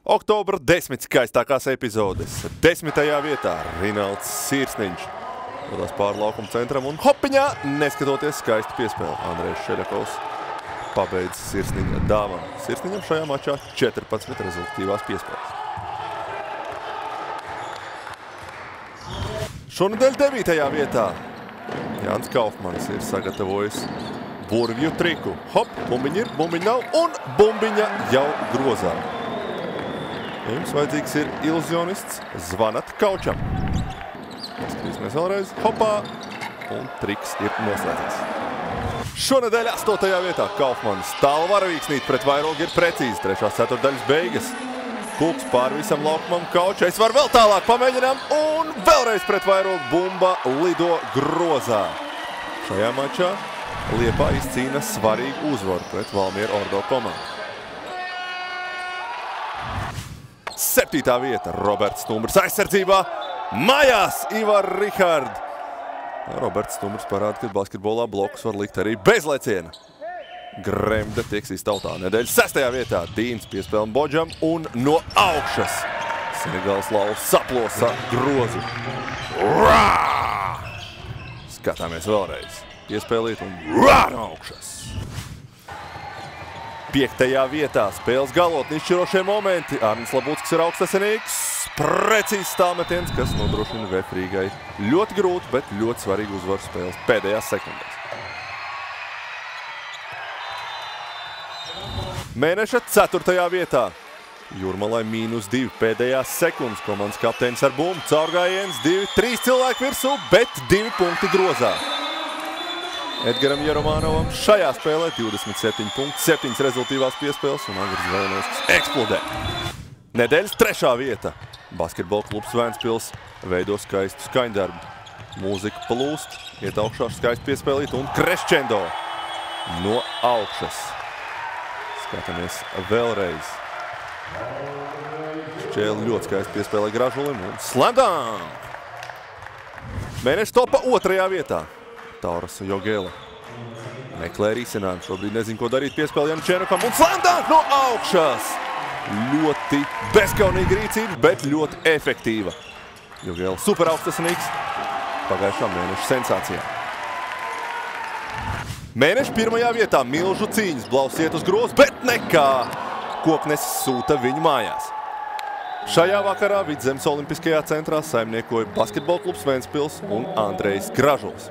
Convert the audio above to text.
Oktobra 10 skaistākās epizodes. 10. vietā Rinalds Sirsniņš. Dodās pāri laukuma centram un hopiņā, neskatoties skaisti piespēli. Andrejs Šeļakovs pabeidz Sirsniņa dāvanu. Sirsniņam šajā mačā 14 rezultatīvās piespēles. Šonedēļ 9. vietā Jānis Kaufmanis ir sagatavojis burvju triku. Hop, bumbiņa ir, bumbiņa nav un bumbiņa jau grozā. Ja jums vajadzīgs ir iluzionists, zvanat kaučam. Skatīsimies vēlreiz. Hopā. Un triks ir noslēdzies. Šonedēļ 8. vietā Kaufmanis tālu varavīksnīt pret vairogu ir precīzi. 3. ceturtdaļas beigas. Kulks pāri visam laukumam. Kaučais var vēl tālāk pamēģinām. Un vēlreiz pret vairogu bumba lido grozā. Šajā mačā Liepā izcīna svarīgu uzvaru pret Valmiera Ordo komandu. 7. vieta Roberts Stumbrs aizsardzībā. Mājās Ivar Rihard. Roberts Stumbrs parāda, ka basketbolā blokus var likt arī bez leciena. Gremde tiek iztautā. Nedēļas 6. vietā Dīns piespēlēm Bodžam un no augšas Senegals lauls saplosa grozu. Rā! Skatāmies vēlreiz. Piespēlīt un rā no augšas. 5. vietā spēles galotni izšķirošie momenti. Arnis Labuckis ir augstasinīgs. Precīzs tālmetiens, kas nodrošina VF Rīgai ļoti grūti, bet ļoti svarīgu uzvaru spēles pēdējās sekundēs. Mēneša 4. vietā. Jūrmalai -2 pēdējās sekundes. Komandas kapteinis ar bumbu. Caurgājiens 2-3 cilvēku virsū, bet 2 punkti grozā. Edgaram Jeromanovam šajā spēlē 27 punkti, 7 rezultīvās piespēles un Agars Zvēlinovskis eksplodē. Nedēļas 3. vieta. Basketbola klubs Vēnspils veido skaistu skaņdarbu. Mūzika plūst, iet augšā skaisti piespēlīt un crescendo no augšas. Skatāmies vēlreiz. Šķēli ļoti skaisti piespēlē Gražulim un slam dunk! Mēneša topa 2. vietā. Tauras Jogēla meklē risinājumu. Šobrīd nezinu, ko darīt piespēli Jančēnukam un slam dunk no augšas! Ļoti bezkaunīga rīcība, bet ļoti efektīva. Jogēla super augstasinīgs pagājušā mēneša sensācijā. Mēneša 1. vietā milžu cīņas. Blaus iet uz grozu, bet nekā. Koknesis sūta viņu mājās. Šajā vakarā Vidzemes Olimpiskajā centrā saimniekoja basketbola klubs Vēnspils un Andrejs Gražuls.